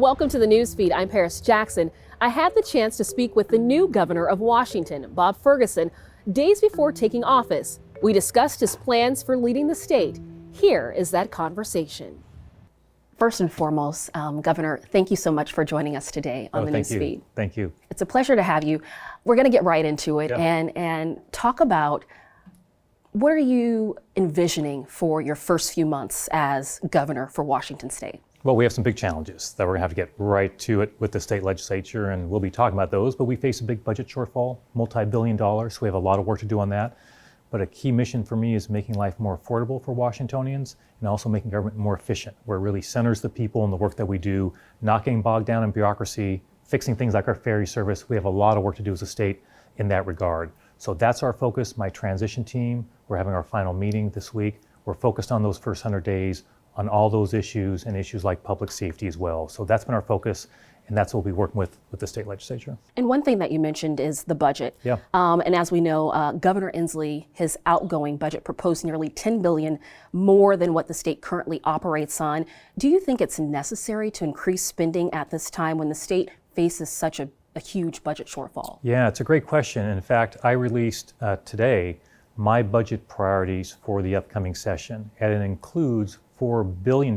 Welcome to the Newsfeed. I'm Paris Jackson. I had the chance to speak with the new governor of Washington, Bob Ferguson, days before taking office. We discussed his plans for leading the state. Here is that conversation. First and foremost, Governor, thank you so much for joining us today on the Newsfeed. Thank you. It's a pleasure to have you. We're going to get right into it and talk about what are you envisioning for your first few months as governor for Washington State? Well, we have some big challenges that we're going to have to get right to it with the state legislature, and we'll be talking about those, but we face a big budget shortfall, multi-billion dollars, so we have a lot of work to do on that. But a key mission for me is making life more affordable for Washingtonians and also making government more efficient, where it really centers the people in the work that we do, not getting bogged down in bureaucracy, fixing things like our ferry service. We have a lot of work to do as a state in that regard. So that's our focus. My transition team, we're having our final meeting this week. We're focused on those first 100 days, on all those issues and issues like public safety as well. So that's been our focus, and that's what we'll be working with the state legislature. And one thing that you mentioned is the budget. Yeah. And as we know, Governor Inslee, his outgoing budget proposed nearly $10 billion more than what the state currently operates on. Do you think it's necessary to increase spending at this time when the state faces such a huge budget shortfall? Yeah, it's a great question. In fact, I released today my budget priorities for the upcoming session, and it includes $4 billion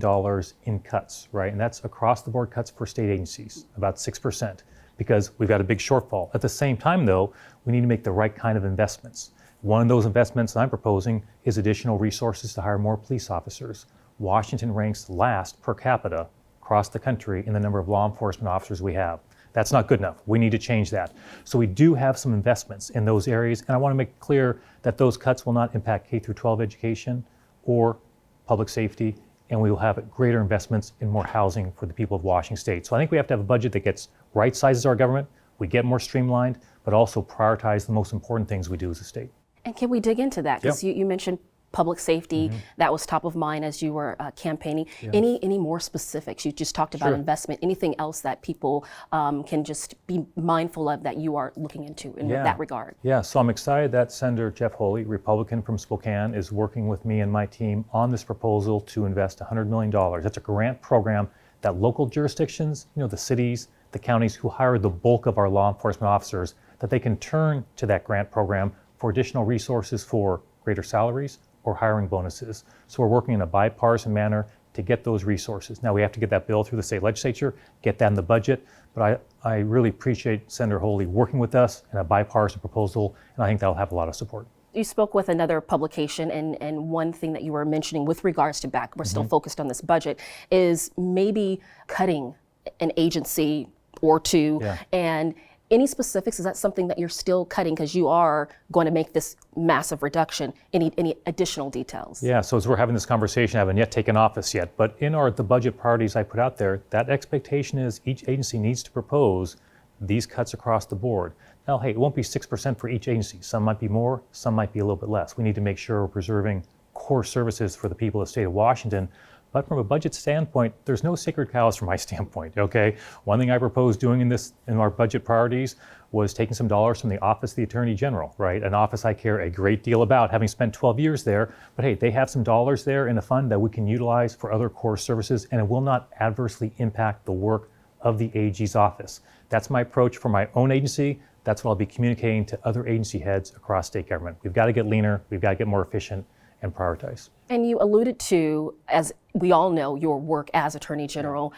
in cuts, right? And that's across the board cuts for state agencies, about 6%, because we've got a big shortfall. At the same time, though, we need to make the right kind of investments. One of those investments I'm proposing is additional resources to hire more police officers. Washington ranks last per capita across the country in the number of law enforcement officers we have. That's not good enough. We need to change that. So we do have some investments in those areas, and I want to make clear that those cuts will not impact K through 12 education or public safety, and we will have greater investments in more housing for the people of Washington State. So I think we have to have a budget that gets right sizes our government, we get more streamlined, but also prioritize the most important things we do as a state. And can we dig into that? Because you mentioned public safety, that was top of mind as you were campaigning. Any more specifics? You just talked about investment. Anything else that people can just be mindful of that you are looking into in that regard? Yeah, so I'm excited that Senator Jeff Holy, Republican from Spokane, is working with me and my team on this proposal to invest $100 million. That's a grant program that local jurisdictions, the cities, the counties who hire the bulk of our law enforcement officers, that they can turn to that grant program for additional resources for greater salaries or hiring bonuses. So we're working in a bipartisan manner to get those resources. Now we have to get that bill through the state legislature, get that in the budget, but I really appreciate Senator Holy working with us in a bipartisan proposal, and I think that'll have a lot of support. You spoke with another publication, and one thing that you were mentioning with regards to we're still focused on this budget, is maybe cutting an agency or two. And any specifics? Is that something that you're still cutting because you are going to make this massive reduction? Any additional details? Yeah, so as we're having this conversation, I haven't yet taken office yet, but in the budget priorities I put out there, that expectation is each agency needs to propose these cuts across the board. Now, hey, it won't be 6% for each agency. Some might be more, some might be a little bit less. We need to make sure we're preserving core services for the people of the state of Washington. But from a budget standpoint, there's no sacred cows from my standpoint, okay? One thing I proposed doing in our budget priorities was taking some dollars from the Office of the Attorney General, right? An office I care a great deal about, having spent 12 years there. But hey, they have some dollars there in a fund that we can utilize for other core services, and it will not adversely impact the work of the AG's office. That's my approach for my own agency. That's what I'll be communicating to other agency heads across state government. We've got to get leaner, we've got to get more efficient, and prioritize. And you alluded to, as we all know, your work as Attorney General.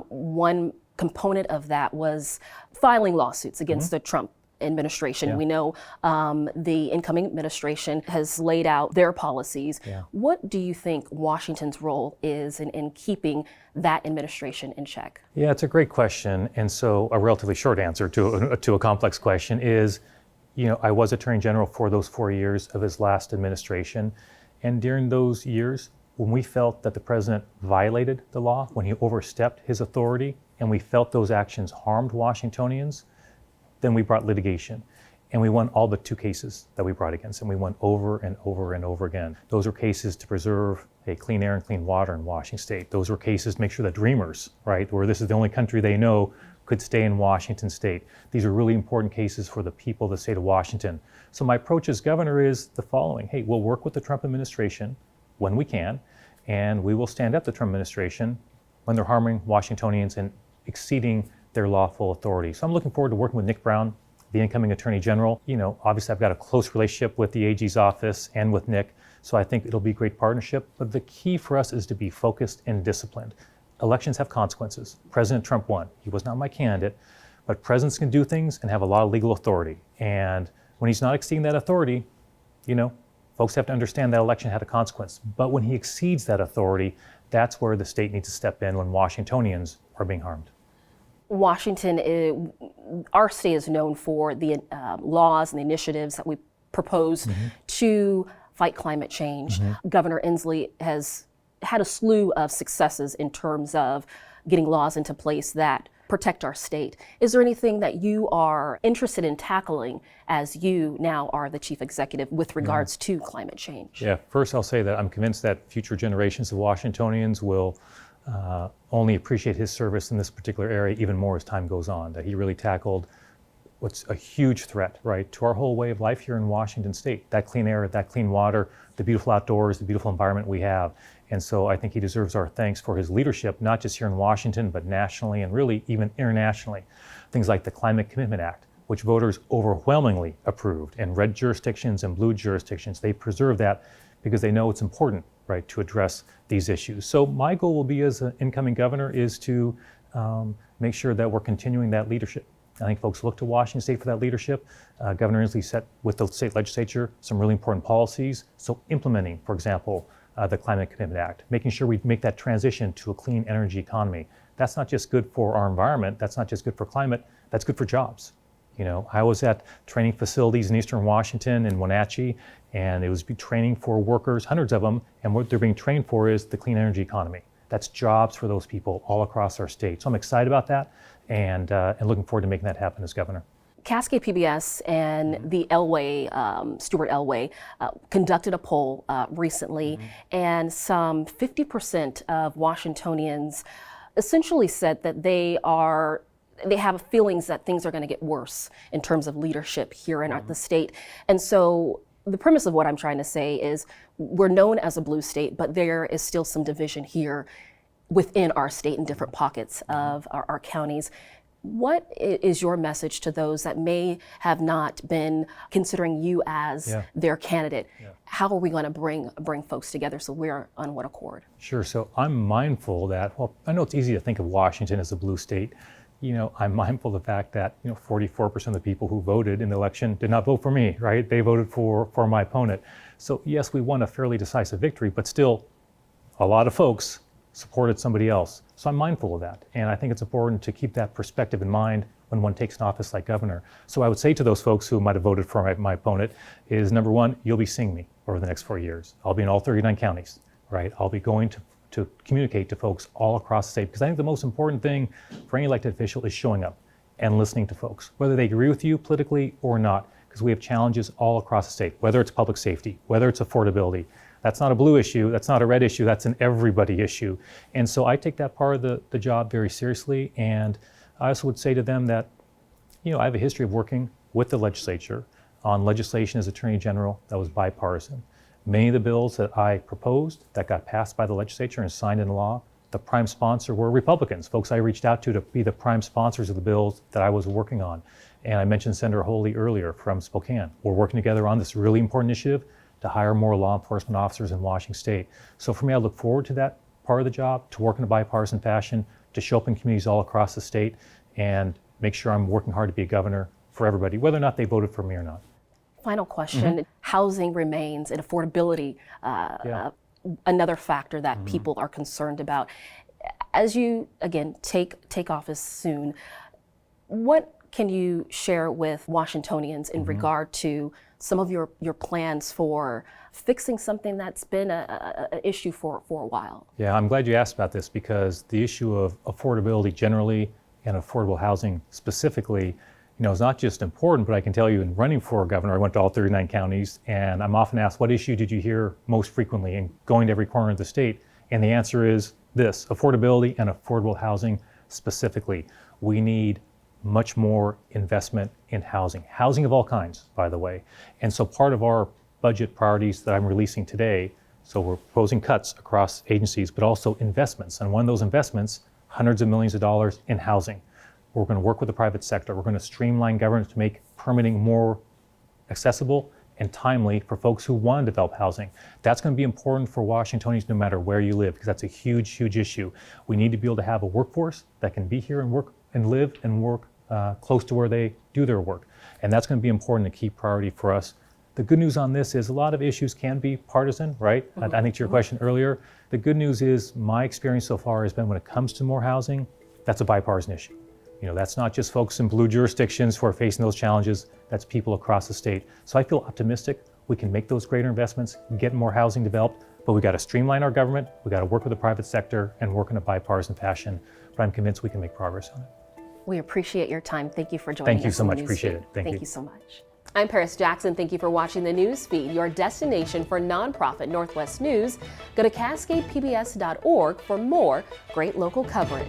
One component of that was filing lawsuits against the Trump administration. We know the incoming administration has laid out their policies. What do you think Washington's role is in keeping that administration in check? Yeah, it's a great question. And so a relatively short answer to a complex question is, I was Attorney General for those 4 years of his last administration. And during those years, when we felt that the president violated the law, when he overstepped his authority, and we felt those actions harmed Washingtonians, then we brought litigation. And we won all but 2 cases that we brought against him. We won over and over and over again. Those were cases to preserve clean air and clean water in Washington State. Those were cases to make sure that dreamers, right, where this is the only country they know, could stay in Washington State. These are really important cases for the people of the state of Washington. So my approach as governor is the following. Hey, we'll work with the Trump administration when we can, and we will stand up the Trump administration when they're harming Washingtonians and exceeding their lawful authority. So I'm looking forward to working with Nick Brown, the incoming Attorney General. Obviously I've got a close relationship with the AG's office and with Nick, so I think it'll be a great partnership. But the key for us is to be focused and disciplined. Elections have consequences. President Trump won. He was not my candidate, but presidents can do things and have a lot of legal authority. And when he's not exceeding that authority, folks have to understand that election had a consequence. But when he exceeds that authority, that's where the state needs to step in when Washingtonians are being harmed. Washington, our state is known for the laws and the initiatives that we propose to fight climate change. Governor Inslee has had a slew of successes in terms of getting laws into place that protect our state. Is there anything that you are interested in tackling as you now are the chief executive with regards to climate change? Yeah, first I'll say that I'm convinced that future generations of Washingtonians will only appreciate his service in this particular area even more as time goes on, that he really tackled what's a huge threat, right, to our whole way of life here in Washington state, that clean air, that clean water, the beautiful outdoors, the beautiful environment we have. And so I think he deserves our thanks for his leadership, not just here in Washington, but nationally and really even internationally. Things like the Climate Commitment Act, which voters overwhelmingly approved, and red jurisdictions and blue jurisdictions, they preserve that because they know it's important, right, to address these issues. So my goal will be as an incoming governor is to make sure that we're continuing that leadership. I think folks look to Washington State for that leadership. Governor Inslee set with the state legislature some really important policies. So implementing, for example, the Climate Commitment Act, making sure we make that transition to a clean energy economy. That's not just good for our environment, that's not just good for climate, that's good for jobs. I was at training facilities in Eastern Washington in Wenatchee, and it was training for workers, hundreds of them, and what they're being trained for is the clean energy economy. That's jobs for those people all across our state. So I'm excited about that and looking forward to making that happen as governor. Cascade PBS and the Elway, Stuart Elway, conducted a poll recently, and some 50% of Washingtonians essentially said that they have feelings that things are going to get worse in terms of leadership here in the state. And so the premise of what I'm trying to say is we're known as a blue state, but there is still some division here within our state in different pockets of our counties. What is your message to those that may have not been considering you as their candidate? How are we going to bring folks together so we're on one accord? Sure. So I'm mindful that, well, I know it's easy to think of Washington as a blue state. I'm mindful of the fact that 44% of the people who voted in the election did not vote for me, right? They voted for my opponent. So yes, we won a fairly decisive victory, but still a lot of folks supported somebody else. So I'm mindful of that. And I think it's important to keep that perspective in mind when one takes an office like governor. So I would say to those folks who might have voted for my opponent is, number one, you'll be seeing me over the next 4 years. I'll be in all 39 counties, right? I'll be going to communicate to folks all across the state, because I think the most important thing for any elected official is showing up and listening to folks, whether they agree with you politically or not, because we have challenges all across the state, whether it's public safety, whether it's affordability. That's not a blue issue, that's not a red issue, that's an everybody issue. And so I take that part of the job very seriously, and I also would say to them that, I have a history of working with the legislature on legislation as Attorney General that was bipartisan. Many of the bills that I proposed that got passed by the legislature and signed into law, the prime sponsor were Republicans, folks I reached out to be the prime sponsors of the bills that I was working on. And I mentioned Senator Holy earlier from Spokane. We're working together on this really important initiative to hire more law enforcement officers in Washington State. So for me, I look forward to that part of the job, to work in a bipartisan fashion, to show up in communities all across the state and make sure I'm working hard to be a governor for everybody, whether or not they voted for me or not. Final question. Housing remains and affordability, another factor that people are concerned about. As you, again, take office soon, what can you share with Washingtonians in regard to some of your plans for fixing something that's been an issue for a while? Yeah, I'm glad you asked about this, because the issue of affordability generally and affordable housing specifically, is not just important, but I can tell you in running for governor, I went to all 39 counties, and I'm often asked, what issue did you hear most frequently in going to every corner of the state? And the answer is this: affordability and affordable housing specifically. We need much more investment in housing of all kinds, by the way. And so part of our budget priorities that I'm releasing today, so we're proposing cuts across agencies, but also investments. And one of those investments, hundreds of millions of dollars in housing. We're going to work with the private sector. We're going to streamline government to make permitting more accessible and timely for folks who want to develop housing. That's going to be important for Washingtonians no matter where you live, because that's a huge, huge issue. We need to be able to have a workforce that can be here and work and live and work close to where they do their work. And that's going to be important, a key priority for us. The good news on this is a lot of issues can be partisan, right? I think to your question earlier, the good news is my experience so far has been when it comes to more housing, that's a bipartisan issue. You know, that's not just folks in blue jurisdictions who are facing those challenges, that's people across the state. So I feel optimistic we can make those greater investments, get more housing developed, but we got to streamline our government, we got to work with the private sector and work in a bipartisan fashion. But I'm convinced we can make progress on it. We appreciate your time. Thank you for joining us. Thank you so much. Newsfeed. Appreciate it. Thank you so much. I'm Paris Jackson. Thank you for watching the Newsfeed, your destination for nonprofit Northwest news. Go to cascadepbs.org for more great local coverage.